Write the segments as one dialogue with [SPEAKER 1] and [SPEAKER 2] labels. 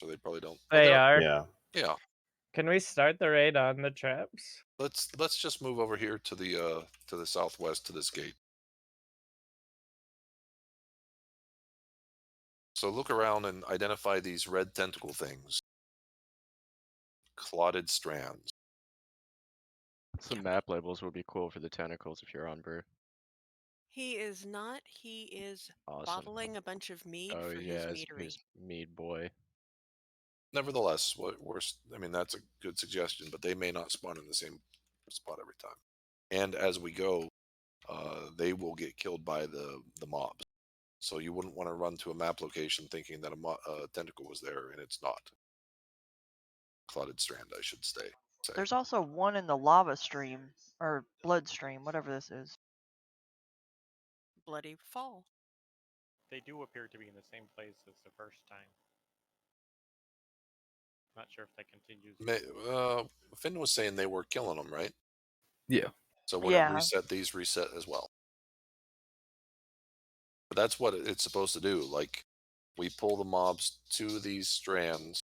[SPEAKER 1] so they probably don't.
[SPEAKER 2] They
[SPEAKER 1] Well,
[SPEAKER 2] are.
[SPEAKER 3] Yeah.
[SPEAKER 1] yeah.
[SPEAKER 2] Can we start the raid on the traps?
[SPEAKER 1] Let's just move over here to the southwest to this gate. So look around and identify these red tentacle things. Clotted strands.
[SPEAKER 4] Some map labels would be cool for the tentacles if you're on Brew.
[SPEAKER 5] He is not. He is
[SPEAKER 4] Awesome.
[SPEAKER 5] bottling a bunch of mead
[SPEAKER 4] Oh
[SPEAKER 5] for
[SPEAKER 4] yeah,
[SPEAKER 5] his
[SPEAKER 4] his
[SPEAKER 5] meadery.
[SPEAKER 4] mead boy.
[SPEAKER 1] Nevertheless, I mean, that's a good suggestion, but they may not spawn in the same spot every time. And as we go, they will get killed by the mobs. So you wouldn't want to run to a map location thinking that a tentacle was there, and it's not. Clotted strand, I should say.
[SPEAKER 6] There's also one in the lava stream, or blood stream, whatever this is.
[SPEAKER 5] Bloody fall.
[SPEAKER 7] They do appear to be in the same place as the first time. Not sure if that continues.
[SPEAKER 1] Finn was saying they were killing them, right?
[SPEAKER 8] Yeah.
[SPEAKER 1] So when it reset, these reset as well. But that's what it's supposed to do. Like, we pull the mobs to these strands.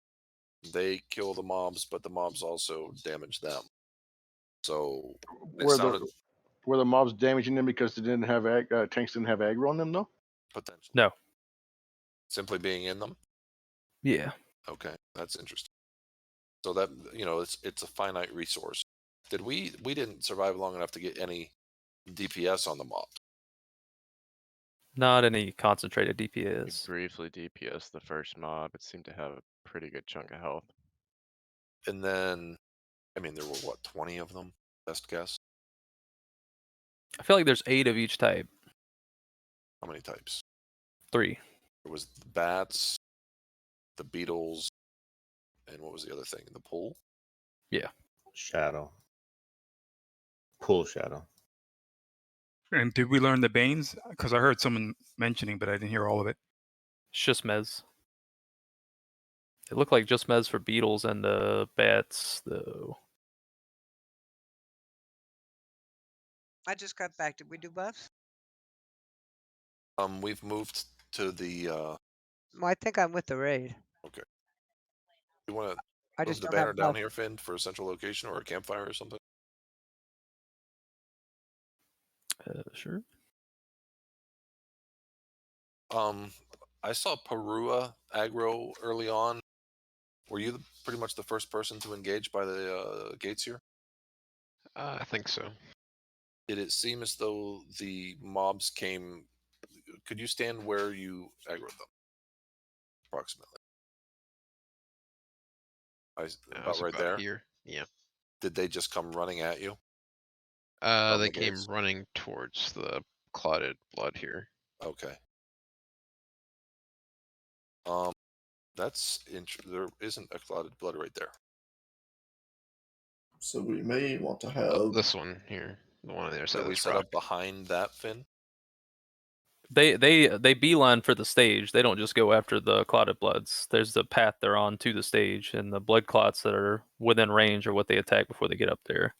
[SPEAKER 1] They kill the mobs, but the mobs also damage them. So
[SPEAKER 3] were the mobs damaging them because they didn't have tanks didn't have aggro on them though?
[SPEAKER 1] Potentially.
[SPEAKER 8] No.
[SPEAKER 1] Simply being in them?
[SPEAKER 8] Yeah.
[SPEAKER 1] Okay, that's interesting. So that, it's a finite resource. We didn't survive long enough to get any DPS on the mob.
[SPEAKER 8] Not any concentrated DPS.
[SPEAKER 4] We briefly DPS the first mob. It seemed to have a pretty good chunk of health.
[SPEAKER 1] And then, I mean, there were 20 of them? Best guess.
[SPEAKER 8] I feel like there's 8 of each type.
[SPEAKER 1] How many types?
[SPEAKER 8] 3.
[SPEAKER 1] There was the bats, the beetles, and what was the other thing? The pool?
[SPEAKER 8] Yeah.
[SPEAKER 3] Shadow. Pool shadow.
[SPEAKER 9] And did we learn the Banes? Because I heard someone mentioning, but I didn't hear all of it.
[SPEAKER 8] It's just Mez. It looked like just Mez for beetles and the bats, though.
[SPEAKER 10] I just got back. Did we do buffs?
[SPEAKER 1] We've moved to the.
[SPEAKER 10] Well, I think I'm with the raid.
[SPEAKER 1] Okay. You want
[SPEAKER 10] I
[SPEAKER 1] to move
[SPEAKER 10] just
[SPEAKER 1] the
[SPEAKER 10] don't
[SPEAKER 1] banner
[SPEAKER 10] have
[SPEAKER 1] down
[SPEAKER 10] buff.
[SPEAKER 1] here, Finn, for a central location or a campfire or something?
[SPEAKER 8] Sure.
[SPEAKER 1] I saw Perua aggro early on. Were you pretty much the first person to engage by the gates here?
[SPEAKER 4] I think so.
[SPEAKER 1] Did it seem as though the mobs came? Could you stand where you aggroed them? Approximately. About right there?
[SPEAKER 4] Here. Yeah.
[SPEAKER 1] Did they just come running at you?
[SPEAKER 4] They came running towards the clotted blood here.
[SPEAKER 1] Okay. That's there isn't a clotted blood right there.
[SPEAKER 11] So we may want to have
[SPEAKER 4] this one here, the one on the other side.
[SPEAKER 1] That we set up behind that, Finn.
[SPEAKER 8] They beeline for the stage. They don't just go after the clotted bloods. There's the path they're on to the stage, and the blood clots that are within range are what they attack before they get up there.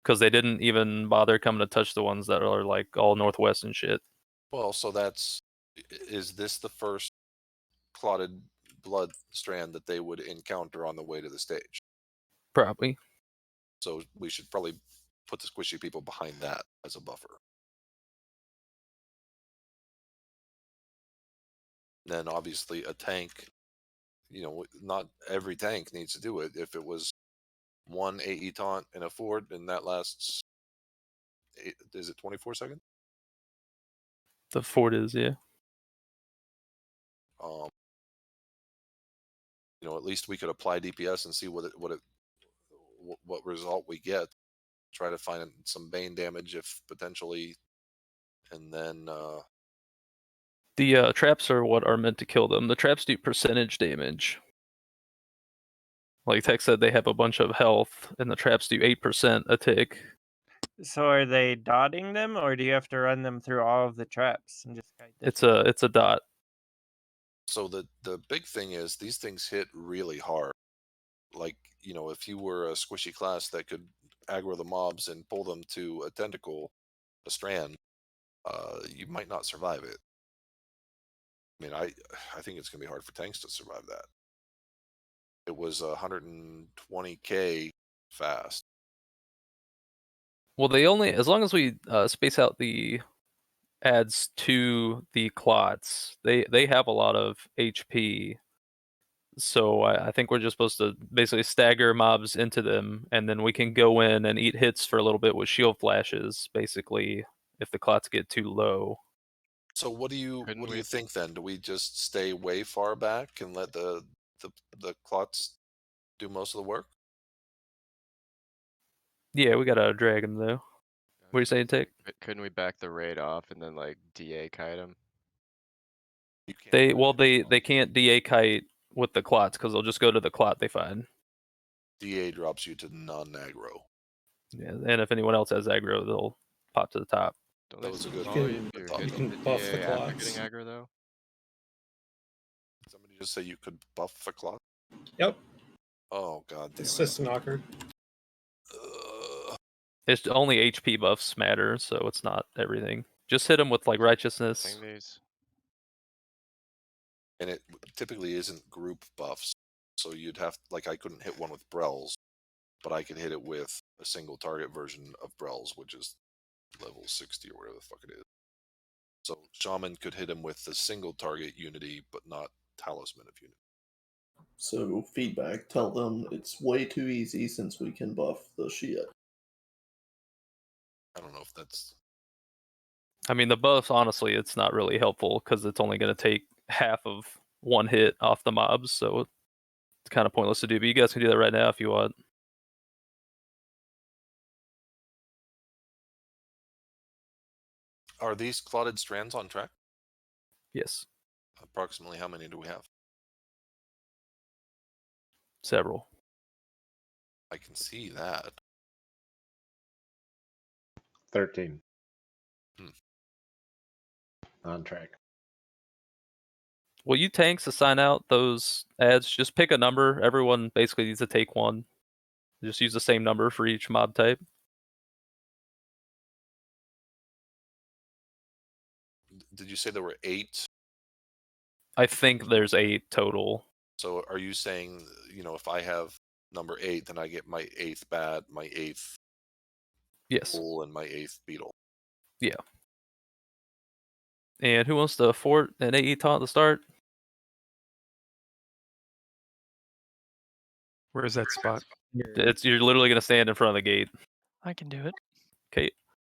[SPEAKER 8] Because they didn't even bother coming to touch the ones that are like all northwest and shit.
[SPEAKER 1] Well, so is this the first clotted blood strand that they would encounter on the way to the stage?
[SPEAKER 8] Probably.
[SPEAKER 1] So we should probably put the squishy people behind that as a buffer. Then obviously a tank, not every tank needs to do it. If it was one AE taunt and a fort, and that lasts, is it 24 seconds?
[SPEAKER 8] The fort is, yeah.
[SPEAKER 1] At least we could apply DPS and see what result we get. Try to find some bane damage if potentially, and then
[SPEAKER 8] the traps are what are meant to kill them. The traps do percentage damage. Like Tech said, they have a bunch of health, and the traps do 8% a tick.
[SPEAKER 2] So are they dotting them, or do you have to run them through all of the traps and just guide them?
[SPEAKER 8] It's a dot.
[SPEAKER 1] So the big thing is these things hit really hard. Like, if you were a squishy class that could aggro the mobs and pull them to a tentacle, a strand, you might not survive it. I mean, I think it's going to be hard for tanks to survive that. it was 120k fast.
[SPEAKER 8] Well, they only, as long as we space out the adds to the clots, they have a lot of HP. So I think we're just supposed to basically stagger mobs into them, and then we can go in and eat hits for a little bit with shield flashes, basically, if the clots get too low.
[SPEAKER 1] So what do you think then? Do we just stay way far back and let the clots do most of the work?
[SPEAKER 8] Yeah, we gotta drag them though. What are you saying, Tick?
[SPEAKER 12] Couldn't we back the raid off and then like DA kite them?
[SPEAKER 8] They can't DA kite with the clots because they'll just go to the clot they find.
[SPEAKER 1] DA drops you to non-aggro.
[SPEAKER 8] Yeah, and if anyone else has aggro, they'll pop to the top.
[SPEAKER 1] That was a good
[SPEAKER 11] you can buff the
[SPEAKER 12] after
[SPEAKER 11] clots.
[SPEAKER 12] getting aggro though?
[SPEAKER 1] Somebody just say you could buff the clot?
[SPEAKER 13] Yep.
[SPEAKER 1] Oh god damn
[SPEAKER 13] It's
[SPEAKER 1] it.
[SPEAKER 13] just knocker.
[SPEAKER 8] It's only HP buffs matter, so it's not everything. Just hit them with like righteousness.
[SPEAKER 1] And it typically isn't group buffs. So you'd have, like, I couldn't hit one with Brells, but I could hit it with a single target version of Brells, which is level 60 or whatever the fuck it is. So Shaman could hit him with the single target unity, but not Talisman of Unity.
[SPEAKER 11] So feedback, tell them it's way too easy since we can buff the shit.
[SPEAKER 1] I don't know if that's...
[SPEAKER 8] I mean, the buffs, honestly, it's not really helpful because it's only going to take half of one hit off the mobs, so it's kind of pointless to do. But you guys can do that right now if you want.
[SPEAKER 1] Are these clotted strands on track?
[SPEAKER 8] Yes.
[SPEAKER 1] Approximately how many do we have?
[SPEAKER 8] Several.
[SPEAKER 1] I can see that.
[SPEAKER 14] 13. On track.
[SPEAKER 8] Will you tanks assign out those ads? Just pick a number. Everyone basically needs to take one. Just use the same number for each mob type.
[SPEAKER 1] Did you say there were 8?
[SPEAKER 8] I think there's 8 total.
[SPEAKER 1] So are you saying, you know, if I have number 8, then I get my 8th bat, my 8th bull, and my 8th beetle?
[SPEAKER 8] Yeah. And who wants to fort an AE taunt to start?
[SPEAKER 9] Where is that spot?
[SPEAKER 8] You're literally gonna stand in front of the gate.
[SPEAKER 6] I can do it.
[SPEAKER 8] Okay.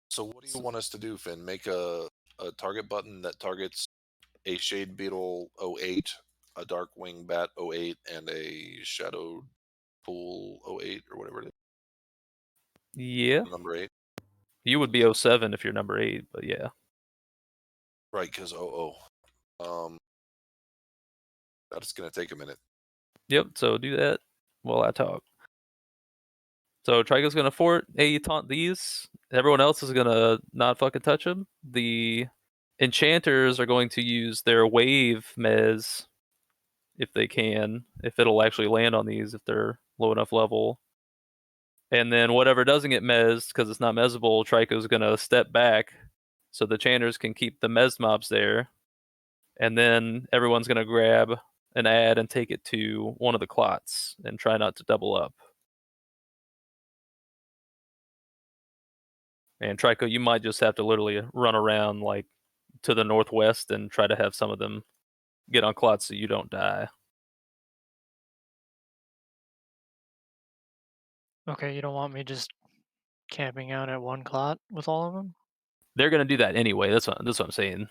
[SPEAKER 1] So what do you want us to do, Finn? Make a target button that targets a Shade Beetle 08, a Darkwing Bat 08, and a Shadow Pool 08, or whatever it is?
[SPEAKER 8] Yeah.
[SPEAKER 1] Number 8?
[SPEAKER 8] You would be 07 if you're number 8, but yeah.
[SPEAKER 1] Right, because that's going to take a minute.
[SPEAKER 8] Yep, so do that while I talk. So Trico's gonna fort AE taunt these. Everyone else is gonna not fucking touch them. The enchanters are going to use their wave mez if they can, if it'll actually land on these if they're low enough level. And then whatever doesn't get mezzed, because it's not mezzable, Trico's gonna step back so the chanters can keep the mez mobs there. And then everyone's gonna grab an ad and take it to one of the clots and try not to double up. And Trico, you might just have to literally run around like to the northwest and try to have some of them get on clots so you don't die.
[SPEAKER 15] Okay, you don't want me just camping out at one clot with all of them?
[SPEAKER 8] They're gonna do that anyway. That's what I'm saying.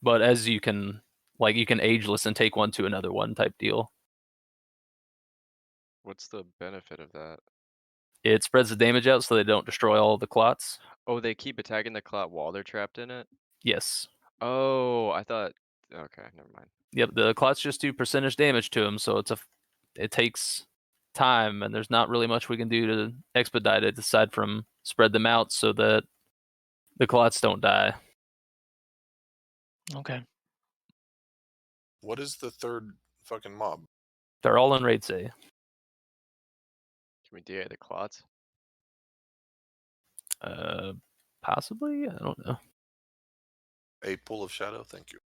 [SPEAKER 8] But as you can, like, you can ageless and take one to another one type deal.
[SPEAKER 12] What's the benefit of that?
[SPEAKER 8] It spreads the damage out so they don't destroy all the clots.
[SPEAKER 12] Oh, they keep attacking the clot while they're trapped in it?
[SPEAKER 8] Yes.
[SPEAKER 12] Oh, I thought... Okay, never mind.
[SPEAKER 8] Yep, the clots just do percentage damage to them, so it takes time, and there's not really much we can do to expedite it aside from spread them out so that the clots don't die.
[SPEAKER 15] Okay.
[SPEAKER 1] What is the third fucking mob?
[SPEAKER 8] They're all in raid say.
[SPEAKER 12] Can we DA the clots?
[SPEAKER 8] Possibly? I don't know.
[SPEAKER 1] A Pool of Shadow, thank you.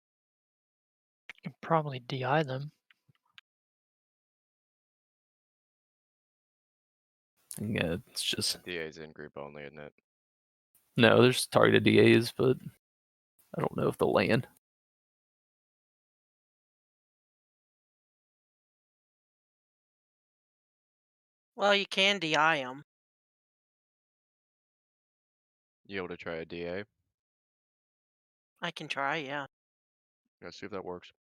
[SPEAKER 15] You can probably DI them.
[SPEAKER 8] Yeah, it's just
[SPEAKER 12] DA's in group only, isn't it?
[SPEAKER 8] no. There's targeted DAs, but I don't know if they'll land.
[SPEAKER 13] Well, you can DI them.
[SPEAKER 12] You able to try a DA?
[SPEAKER 13] I can try, yeah.
[SPEAKER 12] Let's see if that works.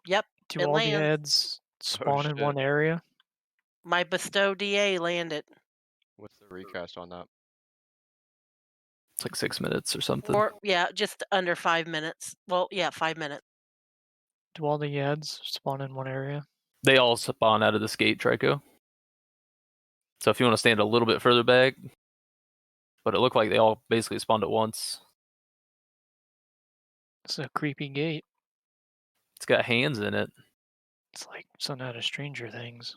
[SPEAKER 13] Yep,
[SPEAKER 15] Do
[SPEAKER 13] it
[SPEAKER 15] all the
[SPEAKER 13] lands.
[SPEAKER 15] ads spawn in one
[SPEAKER 12] shit.
[SPEAKER 15] area?
[SPEAKER 13] My bestow DA landed.
[SPEAKER 12] What's the recast on that?
[SPEAKER 8] It's like 6 minutes or something.
[SPEAKER 13] Or yeah, just under 5 minutes. Well, yeah, 5 minutes.
[SPEAKER 15] Do all the ads spawn in one area?
[SPEAKER 8] They all spawn out of this gate, Trico. So if you want to stand a little bit further back, but it looked like they all basically spawned at once.
[SPEAKER 15] It's a creepy gate.
[SPEAKER 8] It's got hands in it.
[SPEAKER 15] It's like something out of Stranger Things.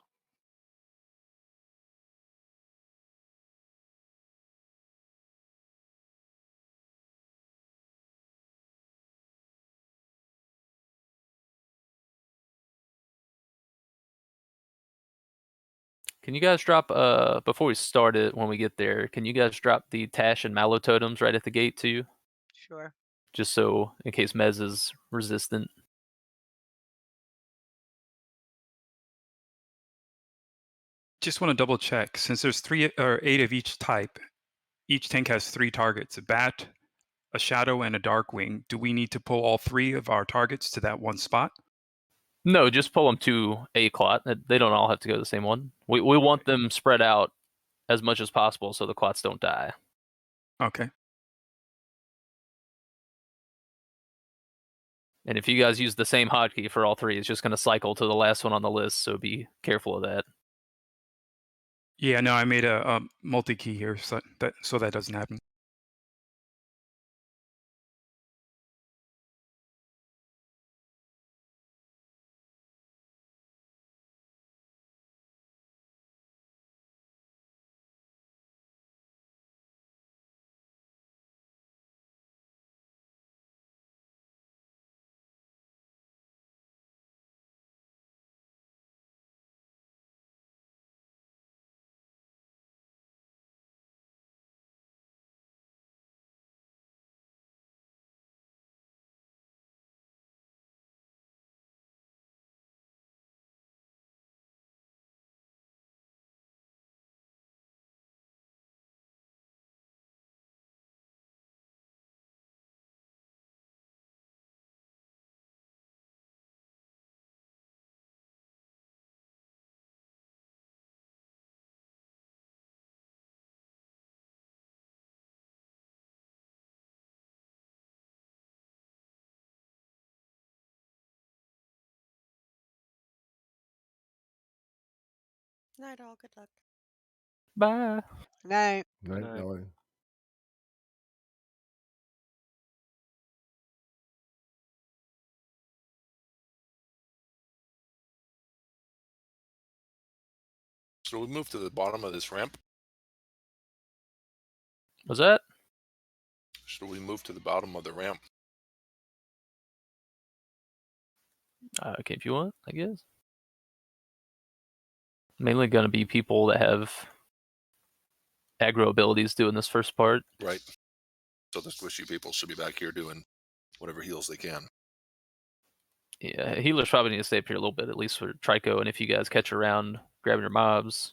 [SPEAKER 8] Can you guys drop before we start it when we get there? Can you guys drop the Tash and Mallow totems right at the gate too?
[SPEAKER 13] Sure.
[SPEAKER 8] Just so in case Mez is resistant.
[SPEAKER 9] Just want to double check. Since there's 3 or 8 of each type, each tank has 3 targets: a bat, a shadow, and a dark wing. Do we need to pull all 3 of our targets to that one spot?
[SPEAKER 8] No, just pull them to a clot. They don't all have to go to the same one. We want them spread out as much as possible so the clots don't die.
[SPEAKER 9] Okay.
[SPEAKER 8] And if you guys use the same hotkey for all 3, it's just going to cycle to the last one on the list, so be careful of that.
[SPEAKER 9] Yeah, no, I made a multi-key here so that doesn't happen.
[SPEAKER 5] Night all. Good luck.
[SPEAKER 8] Bye.
[SPEAKER 10] Night.
[SPEAKER 14] Night,
[SPEAKER 12] Night.
[SPEAKER 14] Nelly.
[SPEAKER 1] So we move to the bottom of this ramp.
[SPEAKER 8] Was that?
[SPEAKER 1] Should we move to the bottom of the ramp?
[SPEAKER 8] Okay, if you want, I guess. Mainly going to be people that have aggro abilities doing this first part.
[SPEAKER 1] Right. So the squishy people should be back here doing whatever heals they can.
[SPEAKER 8] Yeah, healers probably need to stay up here a little bit, at least for Trico, and if you guys catch around grabbing your mobs.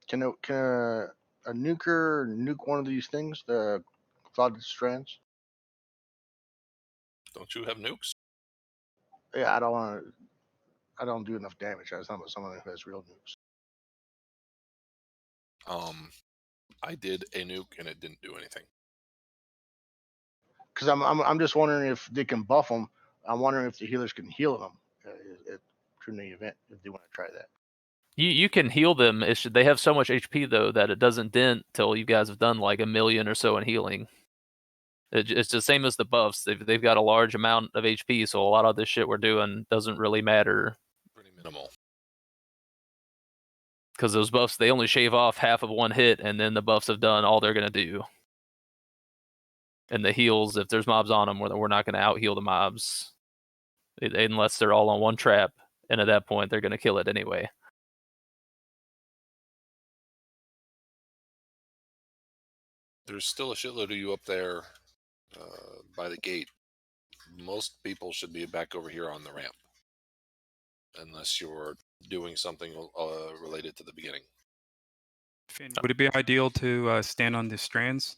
[SPEAKER 3] Can a nuker nuke one of these things, the clouded strands?
[SPEAKER 1] Don't you have nukes?
[SPEAKER 3] Yeah, I don't do enough damage. I was talking about someone who has real nukes.
[SPEAKER 1] I did a nuke and it didn't do anything.
[SPEAKER 3] Because I'm just wondering if they can buff them. I'm wondering if the healers can heal them during the event if they want to try that.
[SPEAKER 8] You can heal them. They have so much HP though that it doesn't dent till you guys have done like 1 million or so in healing. It's the same as the buffs. They've got a large amount of HP, so a lot of this shit we're doing doesn't really matter.
[SPEAKER 1] Pretty minimal.
[SPEAKER 8] Because those buffs, they only shave off half of one hit, and then the buffs have done all they're going to do. And the heals, if there's mobs on them, we're not going to out-heal the mobs. unless they're all on one trap, and at that point they're going to kill it anyway.
[SPEAKER 1] There's still a shitload of you up there by the gate. Most people should be back over here on the ramp, unless you're doing something related to the beginning.
[SPEAKER 9] Finn, would it be ideal to stand on the strands?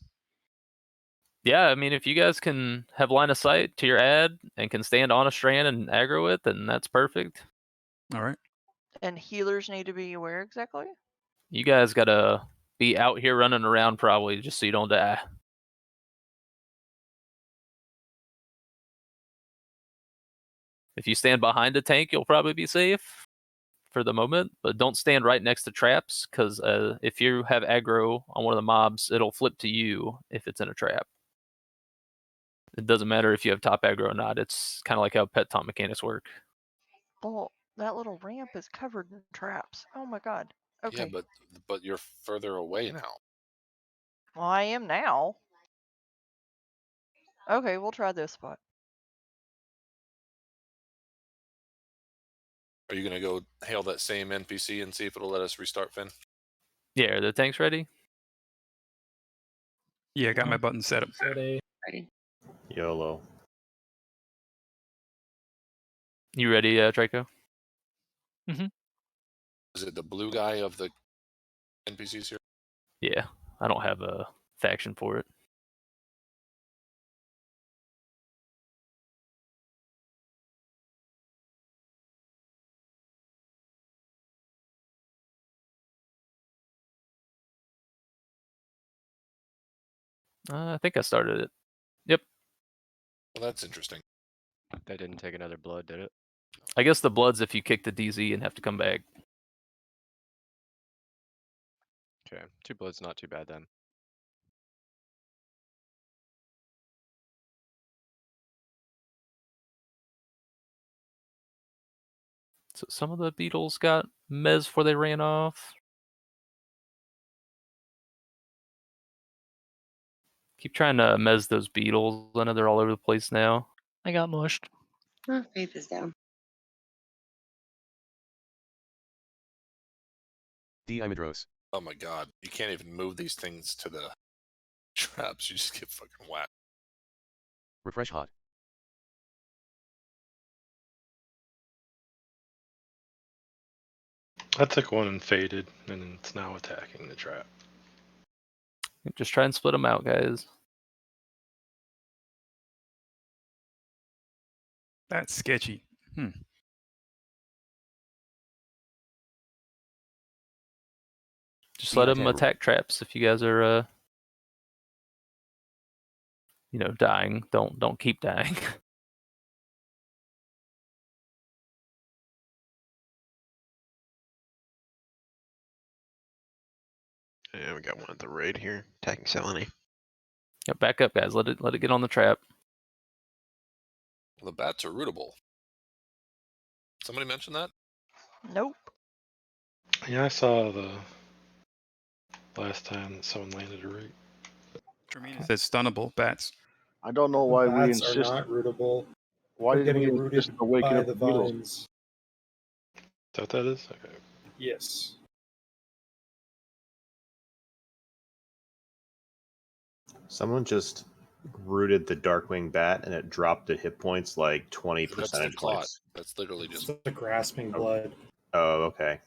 [SPEAKER 8] Yeah, I mean, if you guys can have line of sight to your ad and can stand on a strand and aggro it, then that's perfect.
[SPEAKER 9] All right.
[SPEAKER 6] And healers need to be where exactly?
[SPEAKER 8] You guys gotta be out here running around probably just so you don't die. If you stand behind a tank, you'll probably be safe for the moment, but don't stand right next to traps, because if you have aggro on one of the mobs, it'll flip to you if it's in a trap. It doesn't matter if you have top aggro or not. It's kind of like how pet taunt mechanics work.
[SPEAKER 6] Well, that little ramp is covered in traps. Oh my god. Okay.
[SPEAKER 1] Yeah, but you're further away now.
[SPEAKER 6] Well, I am now. Okay, we'll try this spot.
[SPEAKER 1] Are you gonna go hail that same NPC and see if it'll let us restart, Finn?
[SPEAKER 8] Yeah, are the tanks ready?
[SPEAKER 9] Yeah, I got my button set up.
[SPEAKER 15] Ready.
[SPEAKER 14] YOLO.
[SPEAKER 8] You ready, Draco?
[SPEAKER 1] Is it the blue guy of the NPCs here?
[SPEAKER 8] Yeah, I don't have a faction for it. I think I started it. Yep.
[SPEAKER 1] Well, that's interesting.
[SPEAKER 12] That didn't take another blood, did it?
[SPEAKER 8] I guess the blood's if you kick the DZ and have to come back.
[SPEAKER 12] Okay, 2 blood's not too bad then.
[SPEAKER 8] So some of the beetles got mez before they ran off. Keep trying to mez those beetles. I know they're all over the place now.
[SPEAKER 15] I got mushed.
[SPEAKER 16] Oh, faith is down.
[SPEAKER 1] Diamidros. Oh my god. You can't even move these things to the traps. You just get fucking whacked.
[SPEAKER 17] Refresh hot.
[SPEAKER 18] I took one and faded, and it's now attacking the trap.
[SPEAKER 8] Just try and split them out, guys.
[SPEAKER 9] That's sketchy.
[SPEAKER 8] Just let them attack traps if you guys are, dying. Don't keep dying.
[SPEAKER 4] Yeah, we got one at the raid here, attacking Selene.
[SPEAKER 8] Yeah, back up, guys. Let it get on the trap.
[SPEAKER 1] The bats are rootable. Somebody mentioned that?
[SPEAKER 6] Nope.
[SPEAKER 18] Yeah, I saw the last time that someone landed a root.
[SPEAKER 9] Terminus says stunnable bats.
[SPEAKER 3] I don't know why we
[SPEAKER 19] Bats are
[SPEAKER 3] insist.
[SPEAKER 19] not rootable.
[SPEAKER 3] Why
[SPEAKER 19] They're
[SPEAKER 3] did we
[SPEAKER 19] getting
[SPEAKER 3] insist
[SPEAKER 19] rooted
[SPEAKER 3] on waking
[SPEAKER 19] by
[SPEAKER 3] up
[SPEAKER 19] the
[SPEAKER 3] the beetles?
[SPEAKER 19] vines.
[SPEAKER 18] Is that what that is? Okay.
[SPEAKER 19] Yes.
[SPEAKER 14] Someone just rooted the Darkwing Bat and it dropped the hit points like 20
[SPEAKER 1] That's the
[SPEAKER 14] percentage
[SPEAKER 1] clot.
[SPEAKER 14] points.
[SPEAKER 1] That's literally just
[SPEAKER 19] It's the grasping blood.
[SPEAKER 14] Oh, okay.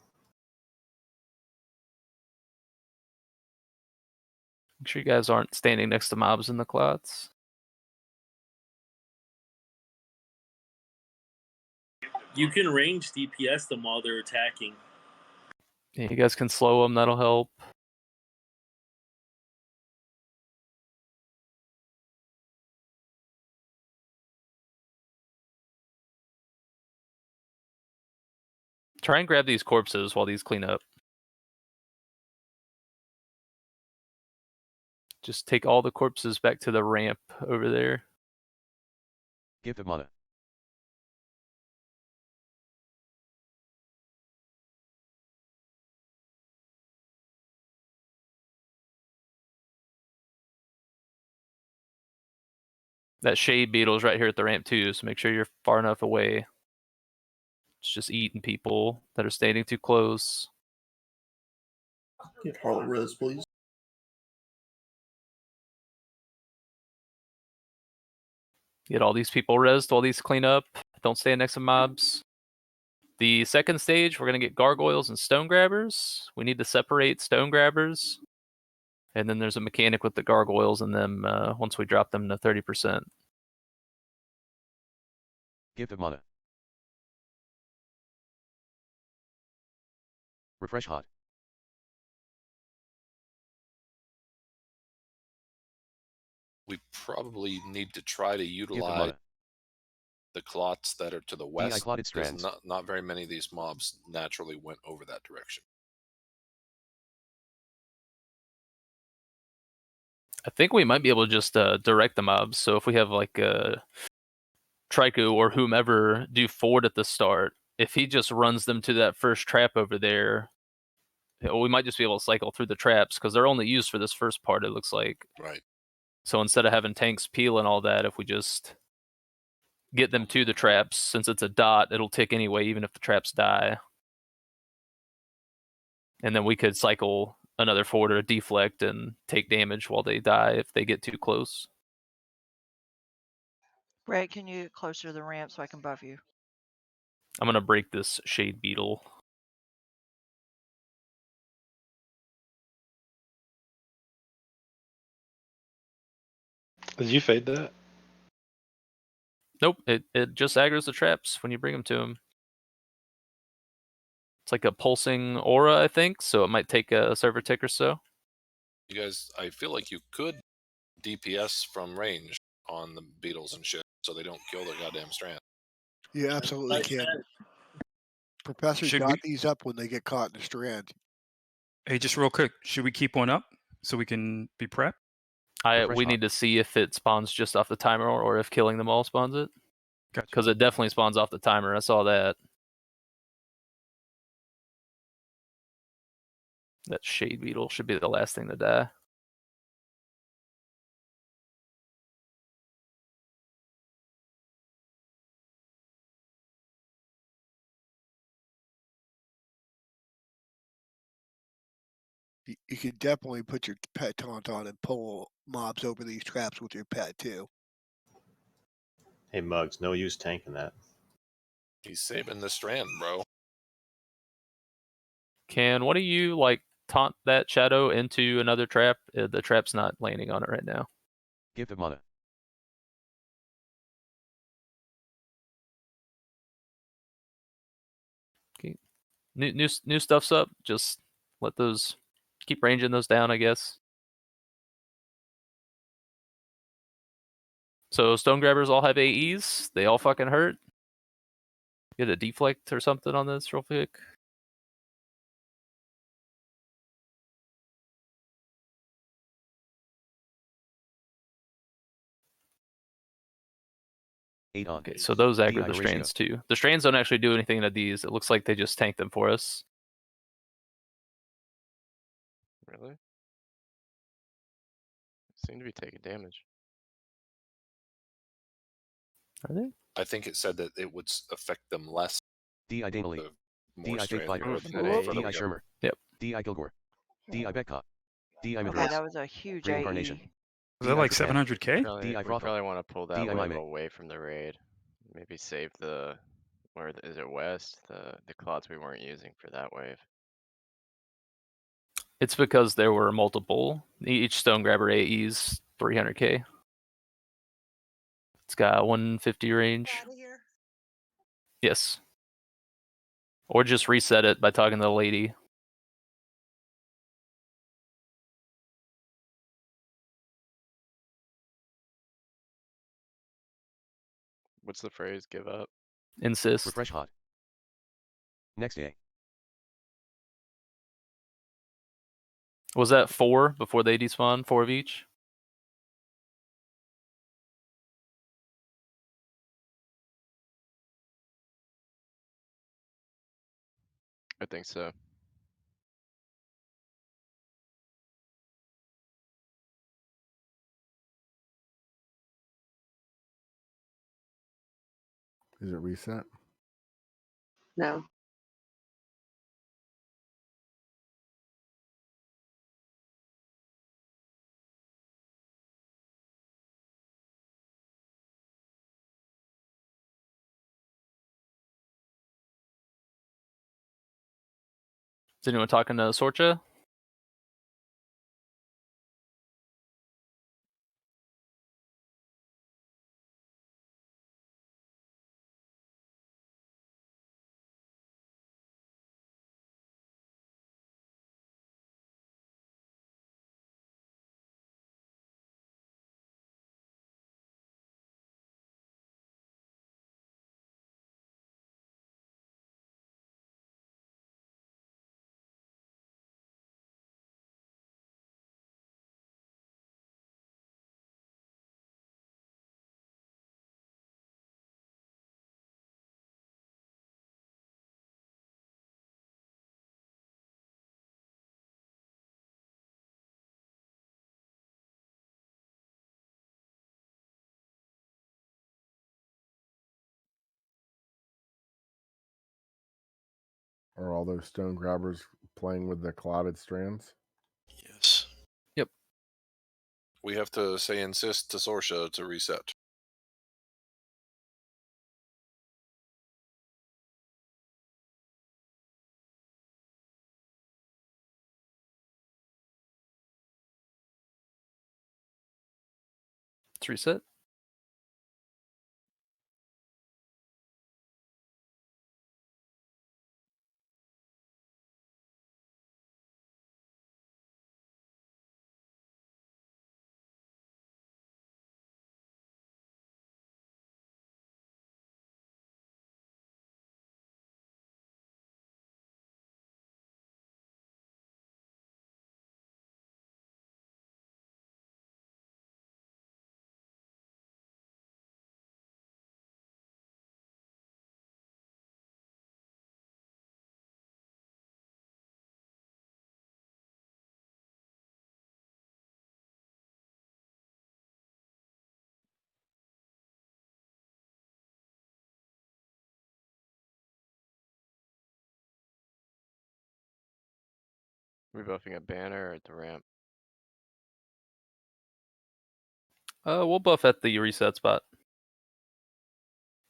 [SPEAKER 8] Make sure you guys aren't standing next to mobs in the clots.
[SPEAKER 20] You can range DPS them while they're attacking.
[SPEAKER 8] Yeah, you guys can slow them. That'll help. Try and grab these corpses while these clean up. Just take all the corpses back to the ramp over there.
[SPEAKER 17] Give them mana.
[SPEAKER 8] That shade beetle's right here at the ramp too, so make sure you're far enough away. It's just eating people that are standing too close.
[SPEAKER 11] Get Harlow res, please.
[SPEAKER 8] Get all these people rezzed, all these clean up. Don't stand next to mobs. The second stage, we're going to get gargoyles and stone grabbers. We need to separate stone grabbers. And then there's a mechanic with the gargoyles and them once we drop them to 30%.
[SPEAKER 17] Give them mana. Refresh hot.
[SPEAKER 1] We probably need to try to
[SPEAKER 17] Give them
[SPEAKER 1] utilize
[SPEAKER 17] mana.
[SPEAKER 1] the clots that are to the
[SPEAKER 17] DI
[SPEAKER 1] west.
[SPEAKER 17] clotted
[SPEAKER 1] Because
[SPEAKER 17] strands.
[SPEAKER 1] not very many of these mobs naturally went over that direction.
[SPEAKER 8] I think we might be able to just direct the mobs. So if we have like Trico or whomever do forward at the start, if he just runs them to that first trap over there, we might just be able to cycle through the traps because they're only used for this first part, it looks like.
[SPEAKER 1] Right.
[SPEAKER 8] So instead of having tanks peel and all that, if we just get them to the traps, since it's a dot, it'll tick anyway, even if the traps die. And then we could cycle another forward or a deflect and take damage while they die if they get too close.
[SPEAKER 6] Brett, can you get closer to the ramp so I can buff you?
[SPEAKER 8] I'm going to break this shade beetle.
[SPEAKER 18] Did you fade that?
[SPEAKER 8] Nope, it just aggroes the traps when you bring them to him. It's like a pulsing aura, I think, so it might take a server tick or so.
[SPEAKER 1] You guys, I feel like you could DPS from range on the beetles and shit so they don't kill their goddamn strand.
[SPEAKER 21] You absolutely can. Professors
[SPEAKER 9] Should
[SPEAKER 21] got
[SPEAKER 9] we-
[SPEAKER 21] these up when they get caught in a strand.
[SPEAKER 9] Hey, just real quick, should we keep one up so we can be prepped?
[SPEAKER 8] We need to see if it spawns just off the timer or if killing them all spawns it.
[SPEAKER 9] Gotcha.
[SPEAKER 8] Because it definitely spawns off the timer. I saw that. That shade beetle should be the last thing to die.
[SPEAKER 21] You can definitely put your pet taunt on and pull mobs over these traps with your pet too.
[SPEAKER 14] Hey, Mugs, no use tanking that.
[SPEAKER 1] He's saving the strand, bro.
[SPEAKER 8] Can one of you like taunt that shadow into another trap? The trap's not landing on it right now.
[SPEAKER 17] Give them mana.
[SPEAKER 8] Okay. New stuff's up. Just let those keep ranging those down, I guess. So stone grabbers all have AEs. They all fucking hurt. Get a deflect or something on this real quick. Okay, so those aggro the strands too. The strands don't actually do anything to these. It looks like they just tank them for us.
[SPEAKER 12] Really? Seem to be taking damage.
[SPEAKER 8] Are they?
[SPEAKER 1] I think it said that it would affect them less.
[SPEAKER 17] DI Daily.
[SPEAKER 1] More
[SPEAKER 17] DI Fake
[SPEAKER 1] strand
[SPEAKER 17] Fighter.
[SPEAKER 1] or the more further
[SPEAKER 17] DI
[SPEAKER 1] we go.
[SPEAKER 17] Shermer.
[SPEAKER 8] Yep.
[SPEAKER 17] DI Kilgore. DI Betcott. DI
[SPEAKER 6] Okay,
[SPEAKER 17] Madras.
[SPEAKER 6] that was a huge
[SPEAKER 17] Reincarnation.
[SPEAKER 6] AE.
[SPEAKER 9] Was that like 700k?
[SPEAKER 12] We
[SPEAKER 17] Frother.
[SPEAKER 12] probably want to pull that
[SPEAKER 17] DI
[SPEAKER 12] wave
[SPEAKER 17] Mime.
[SPEAKER 12] away from the raid. Maybe save the is it west? The clots we weren't using for that wave.
[SPEAKER 8] It's because there were multiple. Each stone grabber AE's 300k. It's got 150 range. Yes. Or just reset it by talking to the lady.
[SPEAKER 12] What's the phrase? Give up.
[SPEAKER 8] Insist.
[SPEAKER 17] Refresh hot. Next day.
[SPEAKER 8] Was that 4 before they despawn? 4 of each?
[SPEAKER 12] I think so.
[SPEAKER 7] Is it reset?
[SPEAKER 16] No.
[SPEAKER 8] Is anyone talking to Sorcha?
[SPEAKER 7] Are all those stone grabbers playing with the clotted strands?
[SPEAKER 1] Yes.
[SPEAKER 8] Yep.
[SPEAKER 1] We have to say insist to Sorsha to reset.
[SPEAKER 8] It's reset.
[SPEAKER 12] We buffing a banner or at the ramp?
[SPEAKER 8] We'll buff at the reset spot.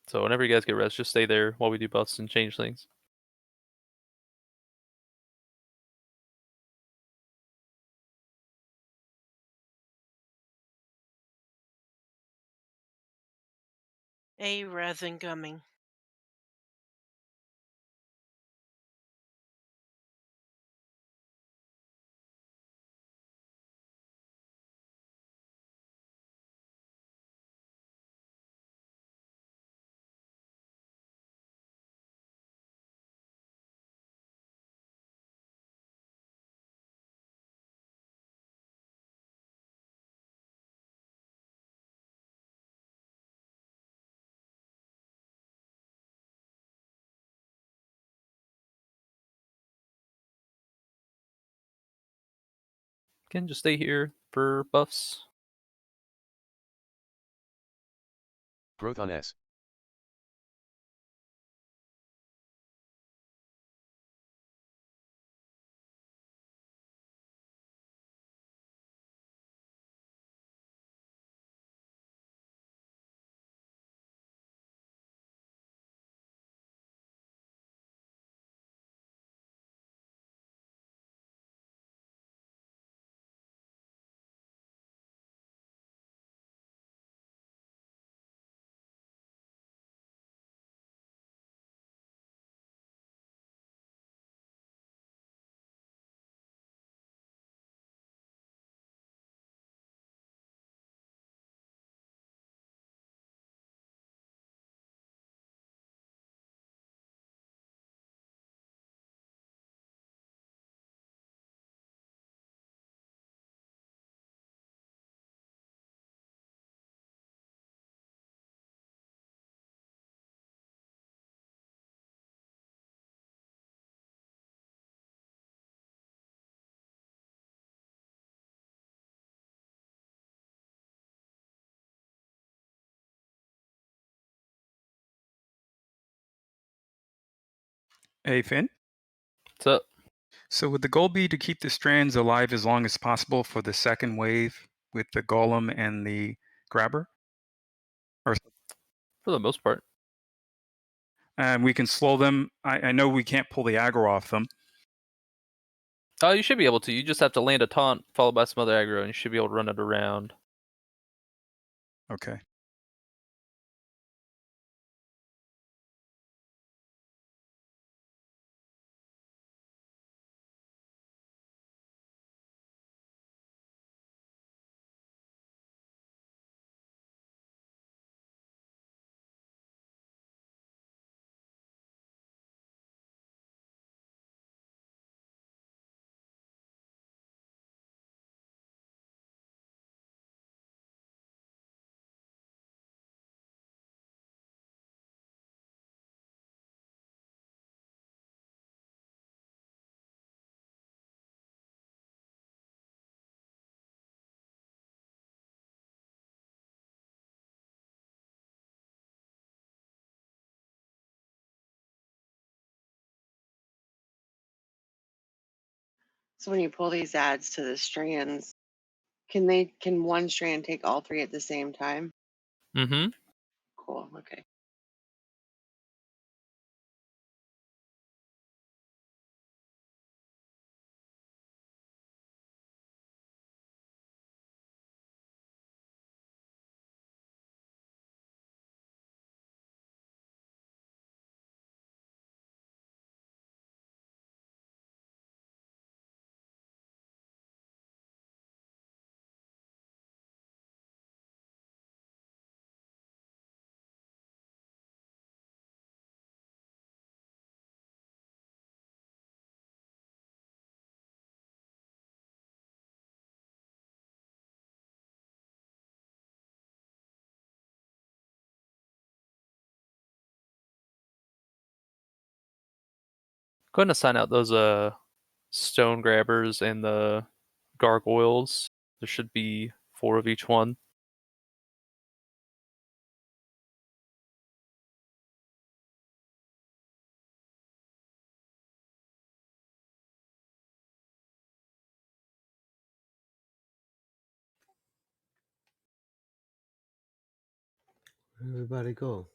[SPEAKER 8] So whenever you guys get rest, just stay there while we do buffs and change things.
[SPEAKER 13] A resin gumming.
[SPEAKER 8] Again, just stay here for buffs.
[SPEAKER 17] Growth on S.
[SPEAKER 9] Hey, Finn.
[SPEAKER 8] What's up?
[SPEAKER 9] So would the goal be to keep the strands alive as long as possible for the second wave with the golem and the grabber? Or
[SPEAKER 8] For the most part.
[SPEAKER 9] and we can slow them. I know we can't pull the aggro off them.
[SPEAKER 8] Oh, you should be able to. You just have to land a taunt followed by some other aggro, and you should be able to run it around.
[SPEAKER 9] Okay.
[SPEAKER 16] So when you pull these ads to the strands, can one strand take all three at the same time?
[SPEAKER 8] Mm-hmm.
[SPEAKER 16] Cool. Okay.
[SPEAKER 8] Go ahead and assign out those stone grabbers and the gargoyles. There should be 4 of each one.
[SPEAKER 2] Where'd everybody go?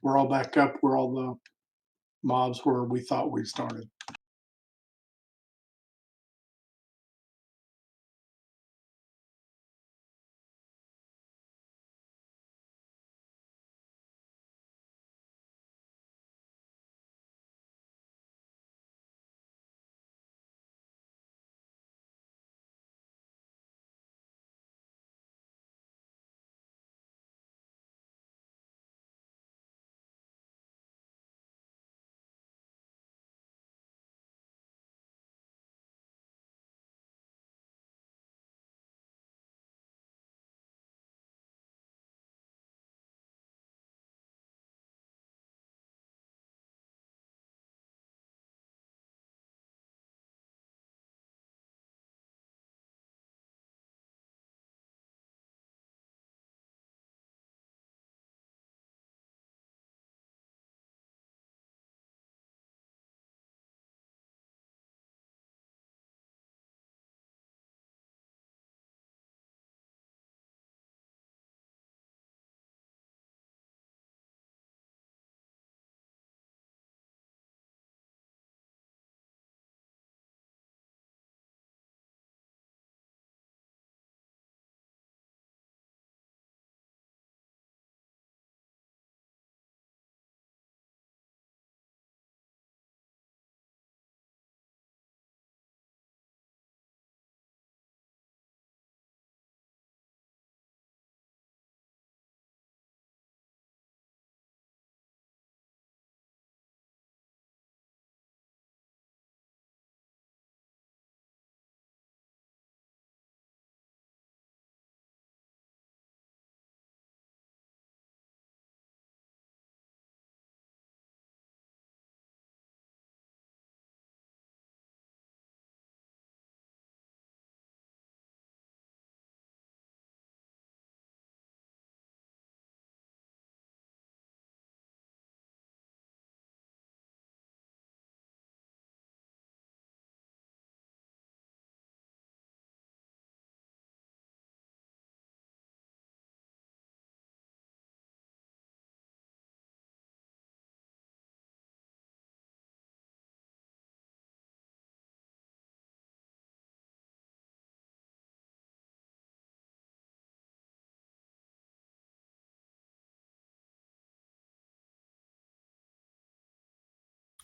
[SPEAKER 19] We're all back up where all the mobs were we thought we started.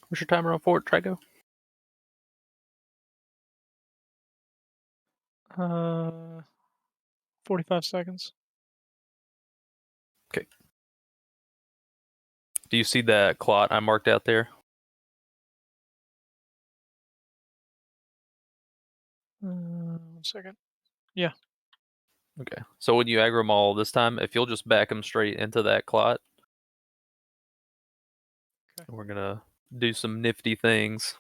[SPEAKER 8] What's your timer on Fort? Trigo?
[SPEAKER 15] 45 seconds.
[SPEAKER 8] Okay. Do you see that clot I marked out there?
[SPEAKER 15] 1 second. Yeah.
[SPEAKER 8] Okay. So when you aggro them all this time, if you'll just back them straight into that clot, we're gonna do some nifty things.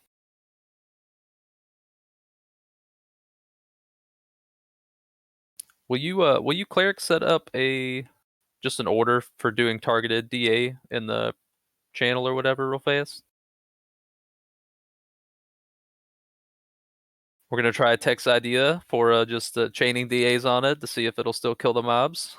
[SPEAKER 8] Will you cleric set up just an order for doing targeted DA in the channel or whatever real fast? We're gonna try a text idea for just chaining DAs on it to see if it'll still kill the mobs.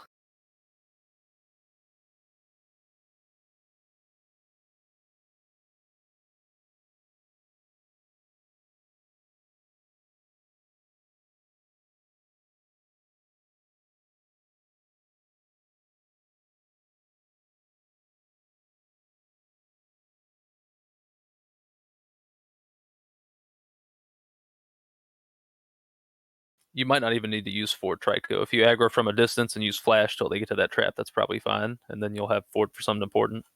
[SPEAKER 8] You might not even need to use Fort Trico. If you aggro from a distance and use Flash till they get to that trap, that's probably fine. And then you'll have Fort for something important.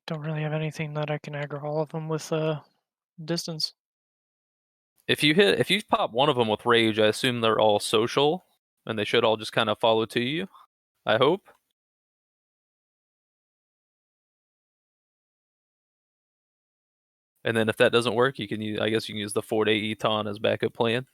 [SPEAKER 15] Don't really have anything that I can aggro all of them with distance.
[SPEAKER 8] If you pop one of them with Rage, I assume they're all social, and they should all just kind of follow to you. I hope. And then if that doesn't work, you can use, I guess you can use the Fort A Eton as backup plan.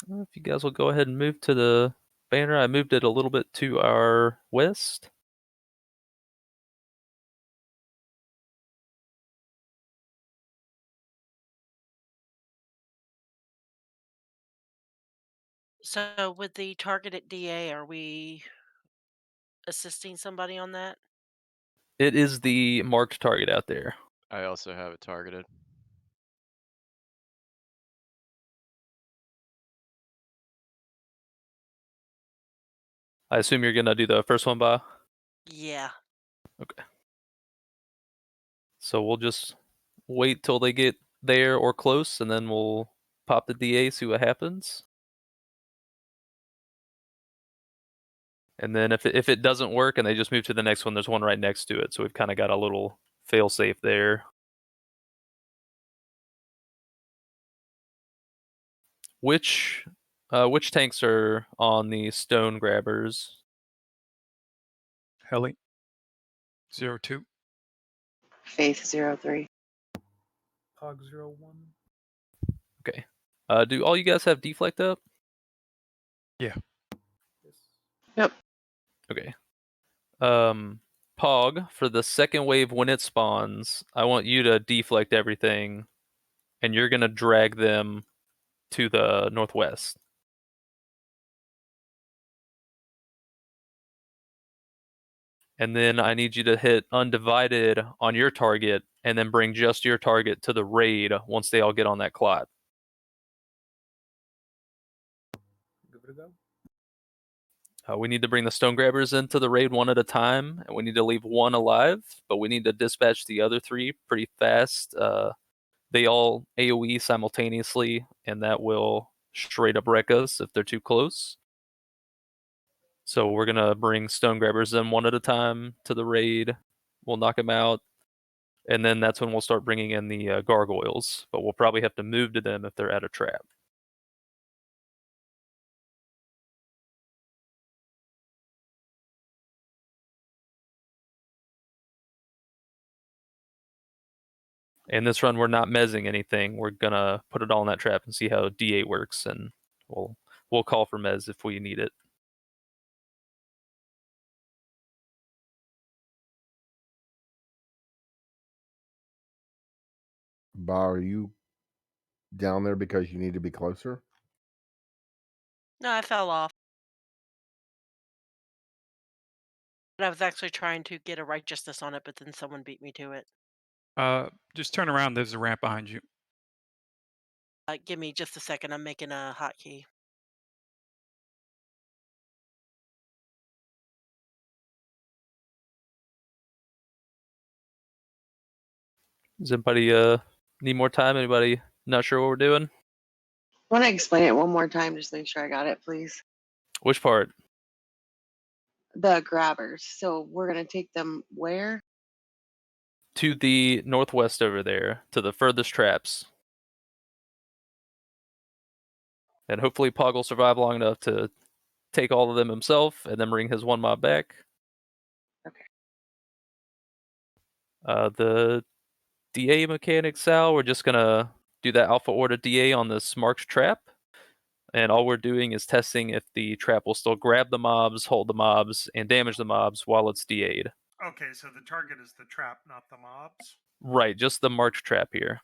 [SPEAKER 8] If you guys will go ahead and move to the banner, I moved it a little bit to our west.
[SPEAKER 13] So with the targeted DA, are we assisting somebody on that?
[SPEAKER 8] It is the marked target out there.
[SPEAKER 12] I also have it targeted.
[SPEAKER 8] I assume you're gonna do the first one, Ba?
[SPEAKER 13] Yeah.
[SPEAKER 8] Okay. So we'll just wait till they get there or close, and then we'll pop the DA, see what happens. And then if it doesn't work and they just move to the next one, there's one right next to it. So we've kind of got a little fail safe there. Which tanks are on the stone grabbers?
[SPEAKER 9] Heli 02.
[SPEAKER 16] Faith 03.
[SPEAKER 8] Pog 01. Okay. Do all you guys have deflect up?
[SPEAKER 9] Yeah.
[SPEAKER 16] Yep.
[SPEAKER 8] Okay. Pog, for the second wave when it spawns, I want you to deflect everything, and you're gonna drag them to the northwest. And then I need you to hit undivided on your target, and then bring just your target to the raid once they all get on that clot. Give it a go. We need to bring the stone grabbers into the raid one at a time, and we need to leave one alive, but we need to dispatch the other three pretty fast. They all AoE simultaneously, and that will straight up wreck us if they're too close. So we're gonna bring stone grabbers in one at a time to the raid. We'll knock them out, and then that's when we'll start bringing in the gargoyles. But we'll probably have to move to them if they're at a trap. In this run, we're not mezzing anything. We're gonna put it all in that trap and see how D8 works, and we'll call for mez if we need it.
[SPEAKER 7] Bob, are you down there because you need to be closer?
[SPEAKER 13] No, I fell off. But I was actually trying to get a righteousness on it, but then someone beat me to it.
[SPEAKER 9] Just turn around. There's a ramp behind you.
[SPEAKER 13] Give me just a second. I'm making a hotkey.
[SPEAKER 8] Does anybody need more time? Anybody not sure what we're doing?
[SPEAKER 16] Want to explain it one more time? Just make sure I got it, please.
[SPEAKER 8] Which part?
[SPEAKER 16] The grabbers. So we're gonna take them where?
[SPEAKER 8] To the northwest over there, to the furthest traps. And hopefully Pog will survive long enough to take all of them himself and then bring his one mob back.
[SPEAKER 16] Okay.
[SPEAKER 8] The DA mechanic, Sal, we're just gonna do that alpha order DA on this marked trap. And all we're doing is testing if the trap will still grab the mobs, hold the mobs, and damage the mobs while it's DA'd.
[SPEAKER 5] Okay, so the target is the trap, not the mobs.
[SPEAKER 8] Right, just the marked trap here.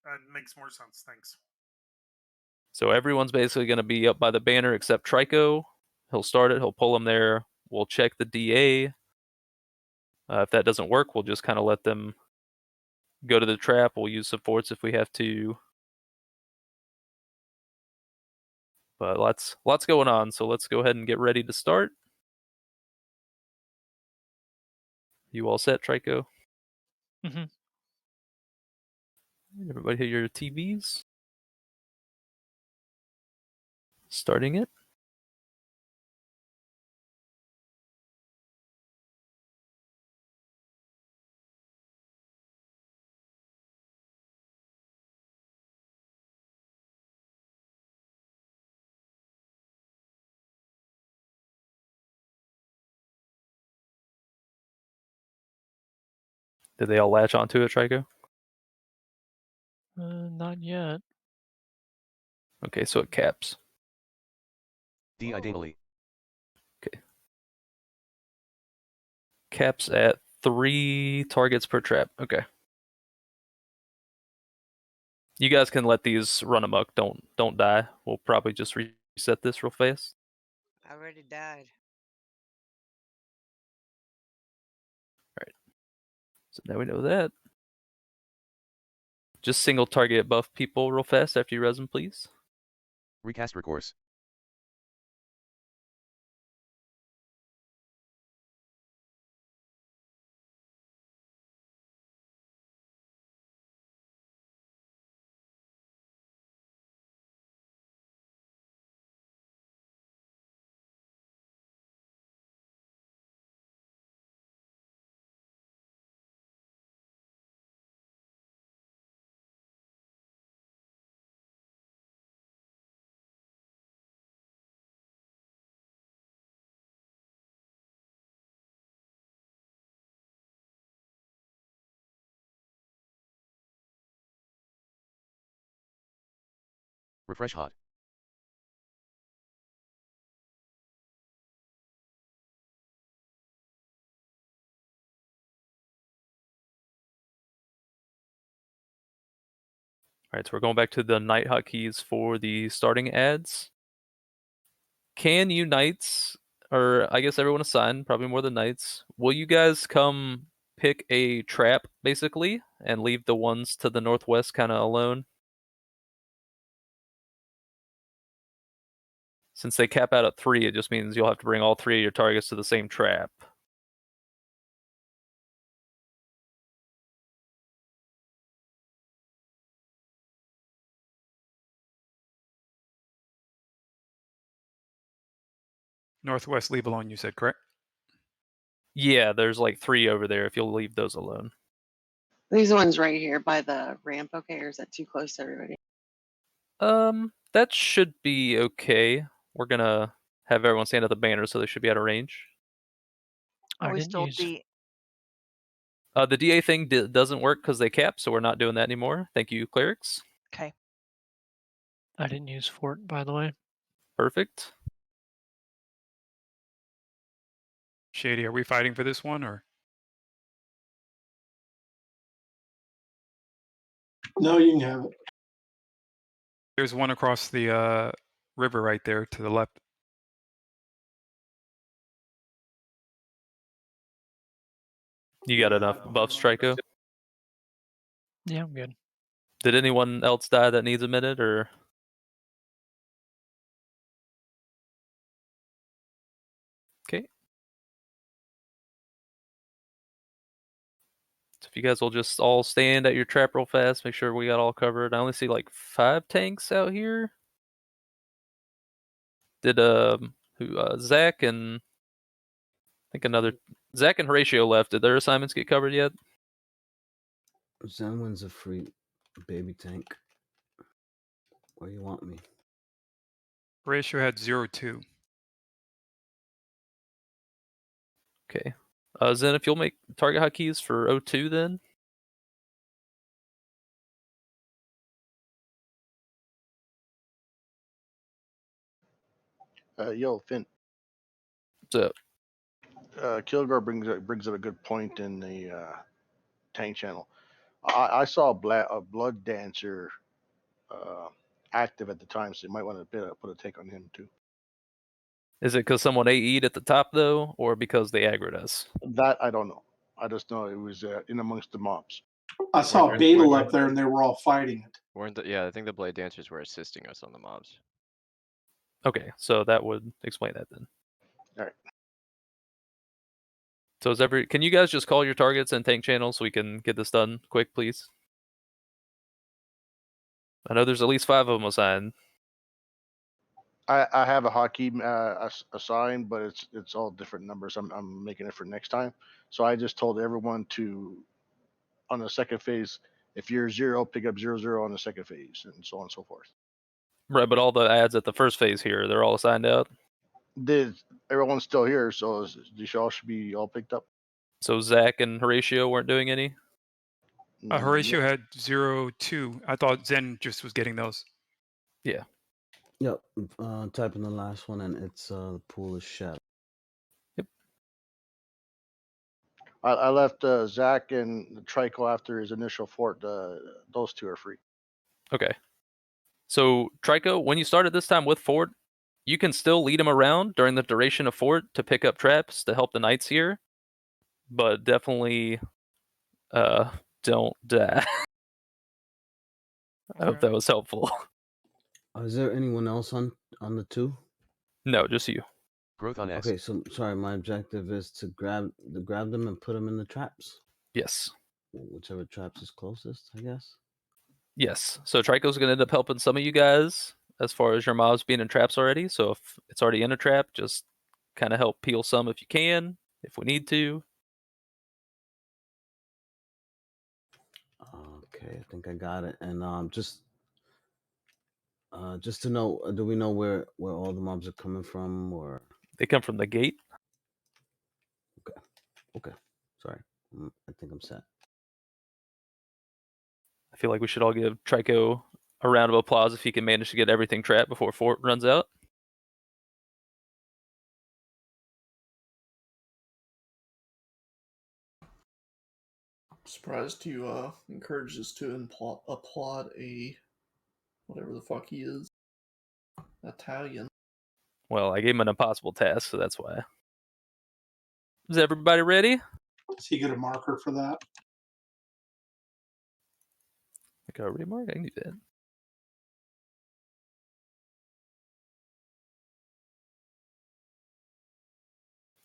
[SPEAKER 5] That makes more sense. Thanks.
[SPEAKER 8] So everyone's basically going to be up by the banner except Trico. He'll start it, he'll pull them there. We'll check the DA. If that doesn't work, we'll just kind of let them go to the trap. We'll use supports if we have to. But lots going on, so let's go ahead and get ready to start. You all set, Trico?
[SPEAKER 15] Mm-hmm.
[SPEAKER 8] Everybody hit your TVs. Starting it. Did they all latch onto it, Trico?
[SPEAKER 15] Not yet.
[SPEAKER 8] Okay, so it caps.
[SPEAKER 17] D ideally.
[SPEAKER 8] Okay. Caps at 3 targets per trap. Okay. You guys can let these run amok. Don't die. We'll probably just reset this real fast.
[SPEAKER 10] I already died.
[SPEAKER 8] Alright. So now we know that. Just single target buff people real fast after you res them, please.
[SPEAKER 17] Recast recourse. Refresh hot.
[SPEAKER 8] Alright, so we're going back to the night hotkeys for the starting ads. Can you knights, or I guess everyone assigned, probably more than knights, will you guys come pick a trap, basically, and leave the ones to the northwest kind of alone? Since they cap out at 3, it just means you'll have to bring all 3 of your targets to the same trap.
[SPEAKER 9] Northwest leave alone, you said, correct?
[SPEAKER 8] Yeah, there's like 3 over there if you'll leave those alone.
[SPEAKER 16] These ones right here by the ramp, okay, or is that too close to everybody?
[SPEAKER 8] That should be okay. We're gonna have everyone stand at the banner, so they should be out of range.
[SPEAKER 6] Are we still D?
[SPEAKER 8] The DA thing doesn't work because they cap, so we're not doing that anymore. Thank you, clerics.
[SPEAKER 6] Okay.
[SPEAKER 15] I didn't use fort, by the way.
[SPEAKER 8] Perfect.
[SPEAKER 9] Shady, are we fighting for this one or?
[SPEAKER 19] No, you can have it.
[SPEAKER 9] There's one across the river right there to the left.
[SPEAKER 8] You got enough buffs, Trico?
[SPEAKER 15] Yeah, I'm good.
[SPEAKER 8] Did anyone else die that needs a minute, or? Okay. So if you guys will just all stand at your trap real fast, make sure we got all covered. I only see like 5 tanks out here. Did Zach and I think another Zach and Horatio left. Did their assignments get covered yet?
[SPEAKER 2] Zenwin's a free baby tank. Where you want me?
[SPEAKER 9] Ratio had 0-2.
[SPEAKER 8] Okay. Zen, if you'll make target hotkeys for O2 then.
[SPEAKER 3] Yo, Finn.
[SPEAKER 8] What's up?
[SPEAKER 3] Kilgore brings up a good point in the tank channel. I saw a blood dancer active at the time, so you might want to put a take on him too.
[SPEAKER 8] Is it because someone AE'd at the top though, or because they aggroed us?
[SPEAKER 3] That I don't know. I just know it was in amongst the mobs.
[SPEAKER 19] I saw Beetle up there and they were all fighting it.
[SPEAKER 12] Yeah, I think the blade dancers were assisting us on the mobs.
[SPEAKER 8] Okay, so that would explain that then.
[SPEAKER 3] All right.
[SPEAKER 8] So can you guys just call your targets and tank channels so we can get this done quick, please? I know there's at least 5 of them assigned.
[SPEAKER 3] I have a hotkey assigned, but it's all different numbers. I'm making it for next time. So I just told everyone to, on the second phase, if you're 0, pick up 0 on the second phase, and so on and so forth.
[SPEAKER 8] Right, but all the ads at the first phase here, they're all assigned out.
[SPEAKER 3] Everyone's still here, so these all should be all picked up.
[SPEAKER 8] So Zach and Horatio weren't doing any?
[SPEAKER 9] Horatio had 0-2. I thought Zen just was getting those.
[SPEAKER 8] Yeah.
[SPEAKER 2] Yep. Type in the last one, and it's the pool is shattered.
[SPEAKER 3] I left Zach and Trico after his initial fort. Those 2 are free.
[SPEAKER 8] Okay. So Trico, when you started this time with Fort, you can still lead him around during the duration of Fort to pick up traps to help the knights here, but definitely don't die. I hope that was helpful.
[SPEAKER 2] Is there anyone else on the 2?
[SPEAKER 8] No, just you.
[SPEAKER 17] Growth on S.
[SPEAKER 2] Okay, so sorry, my objective is to grab them and put them in the traps.
[SPEAKER 8] Yes.
[SPEAKER 2] Whichever traps is closest, I guess.
[SPEAKER 8] Yes. So Trico's going to end up helping some of you guys as far as your mobs being in traps already. So if it's already in a trap, just kind of help peel some if you can, if we need to.
[SPEAKER 2] Okay, I think I got it. And just to know, do we know where all the mobs are coming from, or
[SPEAKER 8] they come from the gate?
[SPEAKER 2] Okay. Sorry, I think I'm set.
[SPEAKER 8] I feel like we should all give Trico a round of applause if he can manage to get everything trapped before Fort runs out.
[SPEAKER 11] I'm surprised you encouraged us to applaud a whatever the fuck he is. Italian.
[SPEAKER 8] Well, I gave him an impossible task, so that's why. Is everybody ready?
[SPEAKER 19] Does he get a marker for that?
[SPEAKER 8] Like a remark? I can do that.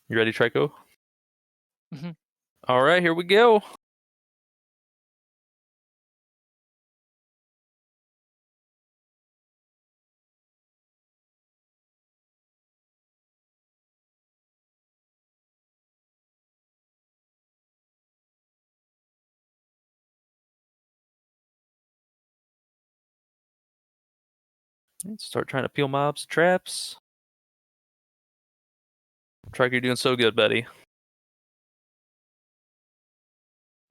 [SPEAKER 8] You ready, Trico?
[SPEAKER 15] Mm-hmm.
[SPEAKER 8] All right, here we go. Let's start trying to peel mobs, traps. Trico, you're doing so good, buddy.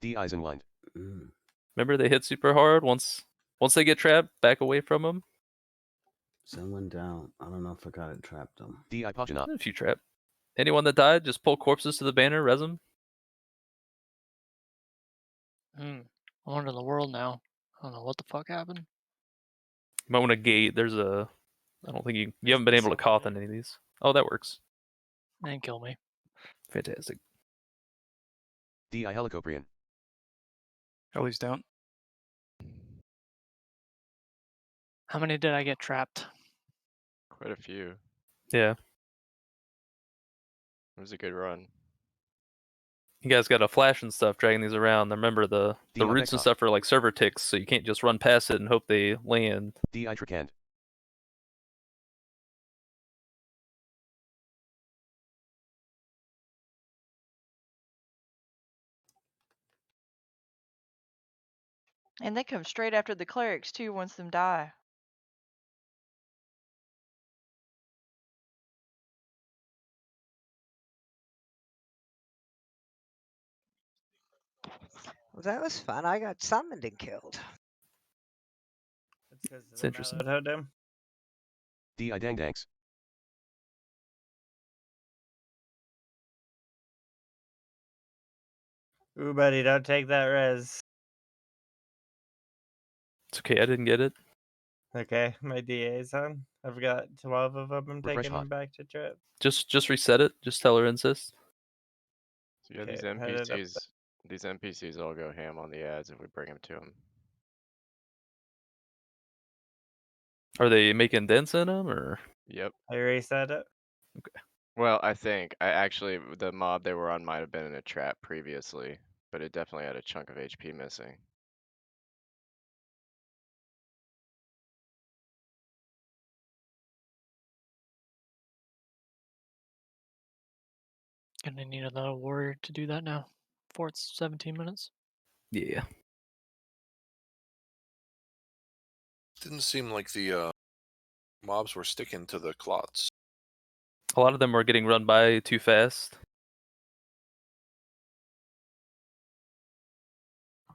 [SPEAKER 17] D Eisenwind.
[SPEAKER 8] Remember, they hit super hard. Once they get trapped, back away from them.
[SPEAKER 2] Send one down. I don't know if I got it trapped them.
[SPEAKER 17] D Ipogena.
[SPEAKER 8] If you trap anyone that died, just pull corpses to the banner, res them.
[SPEAKER 15] I wonder in the world now. I don't know what the fuck happened.
[SPEAKER 8] You might want to gate. There's a. I don't think you haven't been able to cough in any of these. Oh, that works.
[SPEAKER 15] And kill me.
[SPEAKER 8] Fantastic.
[SPEAKER 17] DI Helicoprian.
[SPEAKER 9] Heli's down.
[SPEAKER 15] How many did I get trapped?
[SPEAKER 12] Quite a few.
[SPEAKER 8] Yeah.
[SPEAKER 12] It was a good run.
[SPEAKER 8] You guys got to flash and stuff dragging these around. Remember the
[SPEAKER 17] DI
[SPEAKER 8] roots and
[SPEAKER 17] Vector.
[SPEAKER 8] stuff are like server ticks, so you can't just run past it and hope they land.
[SPEAKER 17] DI Tricand.
[SPEAKER 6] And they come straight after the clerics too once them die.
[SPEAKER 10] Well, that was fun. I got summoned and killed.
[SPEAKER 8] It's interesting.
[SPEAKER 4] Totem.
[SPEAKER 17] DI Dangdanks.
[SPEAKER 4] Ooh, buddy, don't take that res.
[SPEAKER 8] It's okay. I didn't get it.
[SPEAKER 4] Okay, my DA's on. I've got 12 of them. I'm
[SPEAKER 17] Refresh
[SPEAKER 4] taking
[SPEAKER 17] hot.
[SPEAKER 4] them back to trip.
[SPEAKER 8] Just reset it. Just tell her insist.
[SPEAKER 12] So yeah,
[SPEAKER 4] Okay,
[SPEAKER 12] these
[SPEAKER 4] headed up.
[SPEAKER 12] NPCs all go ham on the ads if we bring them to them.
[SPEAKER 8] Are they making dents in them or?
[SPEAKER 12] Yep.
[SPEAKER 4] I reset it.
[SPEAKER 8] Okay.
[SPEAKER 12] Well, I think the mob they were on might have been in a trap previously, but it definitely had a chunk of HP missing.
[SPEAKER 15] Gonna need another warrior to do that now. Before it's 17 minutes.
[SPEAKER 8] Yeah.
[SPEAKER 1] Didn't seem like the mobs were sticking to the clots.
[SPEAKER 8] A lot of them were getting run by too fast.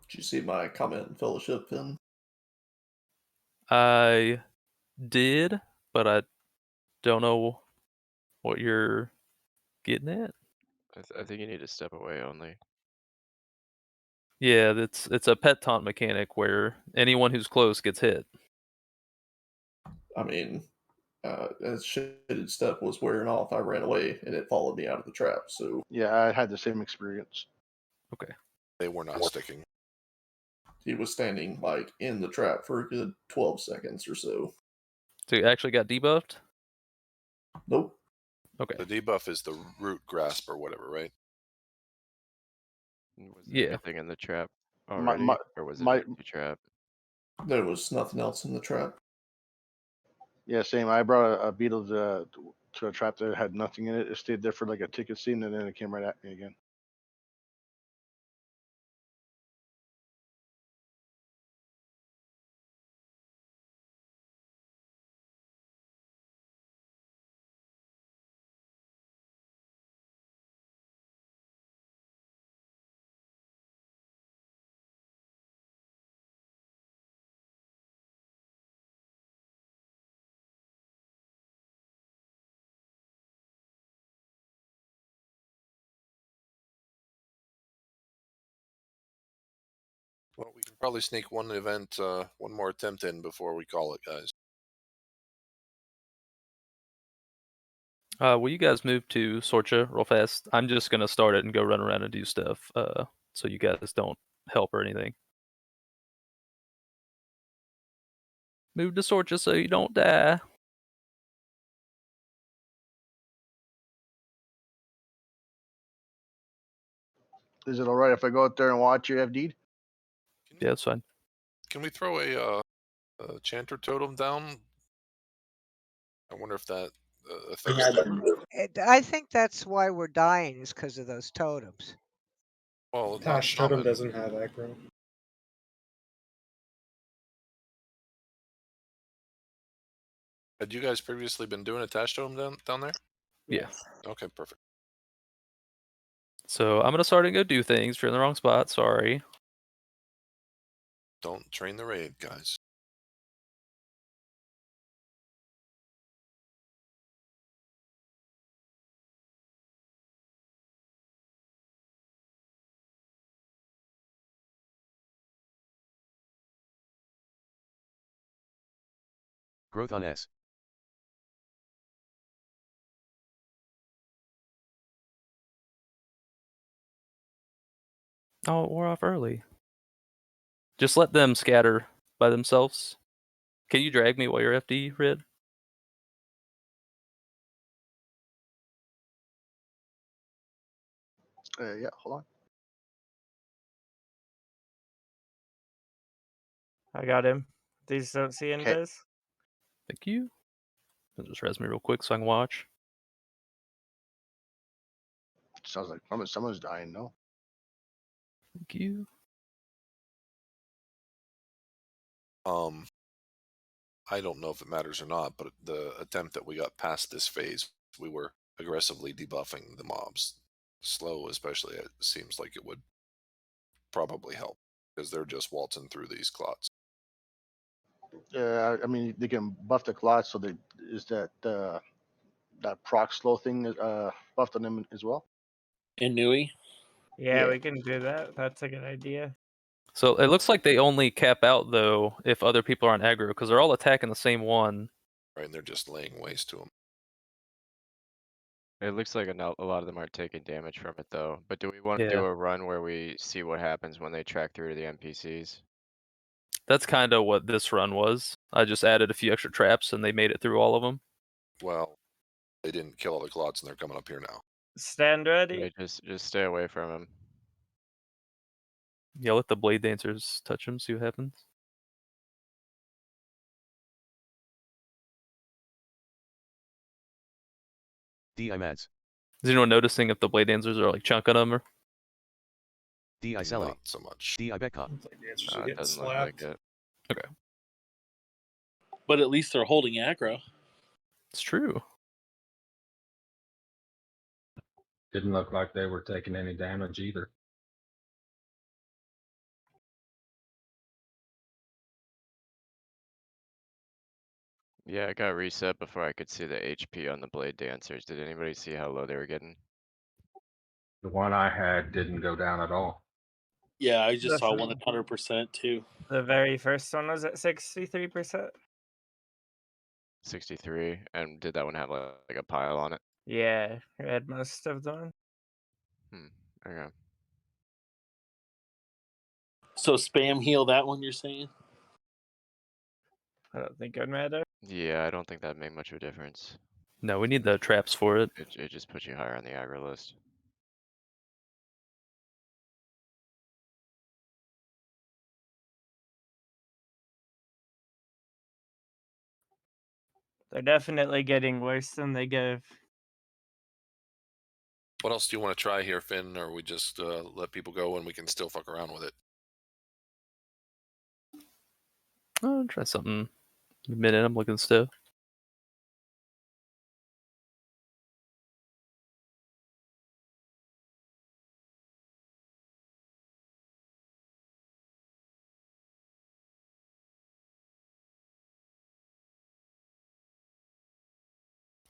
[SPEAKER 11] Did you see my comment in Fellowship, Finn?
[SPEAKER 8] I did, but I don't know what you're getting at.
[SPEAKER 12] I think you need to step away only.
[SPEAKER 8] Yeah, it's a pet taunt mechanic where anyone who's close gets hit.
[SPEAKER 11] I mean, as shitted step was wearing off, I ran away and it followed me out of the trap. So
[SPEAKER 3] Yeah, I had the same experience.
[SPEAKER 8] Okay.
[SPEAKER 1] They were not sticking.
[SPEAKER 11] he was standing like in the trap for a good 12 seconds or so.
[SPEAKER 8] So you actually got debuffed?
[SPEAKER 11] Nope.
[SPEAKER 8] Okay.
[SPEAKER 1] The debuff is the root grasp or whatever, right?
[SPEAKER 12] Was there
[SPEAKER 8] Yeah.
[SPEAKER 12] anything in the trap
[SPEAKER 3] My-
[SPEAKER 12] already,
[SPEAKER 3] my-
[SPEAKER 12] or was it
[SPEAKER 3] my-
[SPEAKER 12] an empty trap?
[SPEAKER 11] There was nothing else in the trap.
[SPEAKER 3] Yeah, same. I brought a beetle to a trap that had nothing in it. It stayed there for like a ticket scene, and then it came right at me again.
[SPEAKER 1] Well, we can probably sneak one event, one more attempt in before we call it, guys.
[SPEAKER 8] Will you guys move to Sorcha real fast? I'm just gonna start it and go run around and do stuff. So you guys don't help or anything. Move to Sorcha so you don't die.
[SPEAKER 3] Is it all right if I go out there and watch your FD?
[SPEAKER 8] Yeah, that's fine.
[SPEAKER 1] Can we throw a chanter totem down? I wonder if that affects the group.
[SPEAKER 10] I think that's why we're dying is because of those totems.
[SPEAKER 1] Well, not
[SPEAKER 18] Tash Totem
[SPEAKER 1] common.
[SPEAKER 18] doesn't have aggro.
[SPEAKER 1] Had you guys previously been doing a Tash totem down there?
[SPEAKER 8] Yeah.
[SPEAKER 1] Okay, perfect.
[SPEAKER 8] So I'm gonna start and go do things. If you're in the wrong spot, sorry.
[SPEAKER 1] Don't train the raid, guys.
[SPEAKER 17] Growth on S.
[SPEAKER 8] Oh, we're off early. Just let them scatter by themselves. Can you drag me while you're FD, Red?
[SPEAKER 3] Yeah, hold on.
[SPEAKER 4] I got him. These don't see
[SPEAKER 3] Okay.
[SPEAKER 4] Invis.
[SPEAKER 8] Thank you. I'll just res me real quick so I can watch.
[SPEAKER 3] Sounds like someone's dying. No.
[SPEAKER 8] Thank you.
[SPEAKER 1] I don't know if it matters or not, but the attempt that we got past this phase, we were aggressively debuffing the mobs. Slow, especially, it seems like it would probably help because they're just waltzing through these clots.
[SPEAKER 3] I mean, they can buff the clots, so they is that that proc slow thing buffed on them as well.
[SPEAKER 20] In Nui?
[SPEAKER 4] Yeah, we can do that. That's a good idea.
[SPEAKER 8] So it looks like they only cap out, though, if other people are on aggro, because they're all attacking the same one.
[SPEAKER 1] Right, and they're just laying waste to them.
[SPEAKER 12] It looks like a lot of them are taking damage from it though. But do we want to
[SPEAKER 8] Yeah.
[SPEAKER 12] do a run where we see what happens when they track through to the NPCs?
[SPEAKER 8] That's kind of what this run was. I just added a few extra traps, and they made it through all of them.
[SPEAKER 1] Well, they didn't kill all the clots, and they're coming up here now.
[SPEAKER 4] Stand ready.
[SPEAKER 12] Okay, just stay away from them.
[SPEAKER 8] Yeah, let the blade dancers touch them, see what happens.
[SPEAKER 17] DI Mads.
[SPEAKER 8] Is anyone noticing if the blade dancers are like chunking them or?
[SPEAKER 17] DI Selly.
[SPEAKER 1] Not so much.
[SPEAKER 17] DI Betcop.
[SPEAKER 12] It doesn't look like it.
[SPEAKER 8] Okay.
[SPEAKER 20] But at least they're holding aggro.
[SPEAKER 8] It's true.
[SPEAKER 22] Didn't look like they were taking any damage either.
[SPEAKER 12] Yeah, it got reset before I could see the HP on the blade dancers. Did anybody see how low they were getting?
[SPEAKER 22] The one I had didn't go down at all.
[SPEAKER 20] Yeah, I just saw
[SPEAKER 4] That's-
[SPEAKER 20] 100% too.
[SPEAKER 4] The very first one was at 63%.
[SPEAKER 12] 63, and did that one have like a pile on it?
[SPEAKER 4] Yeah, it had most of them.
[SPEAKER 12] Okay.
[SPEAKER 20] So spam heal that one, you're saying?
[SPEAKER 4] I don't think it would matter.
[SPEAKER 12] Yeah, I don't think that made much of a difference.
[SPEAKER 8] No, we need the traps for it.
[SPEAKER 12] It just puts you higher on the aggro list.
[SPEAKER 4] They're definitely getting worse than they give.
[SPEAKER 1] What else do you want to try here, Finn? Or we just let people go and we can still fuck around with it?
[SPEAKER 8] I'll try something. A minute, I'm looking still.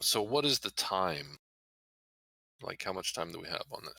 [SPEAKER 1] So what is the time? Like, how much time do we have on this?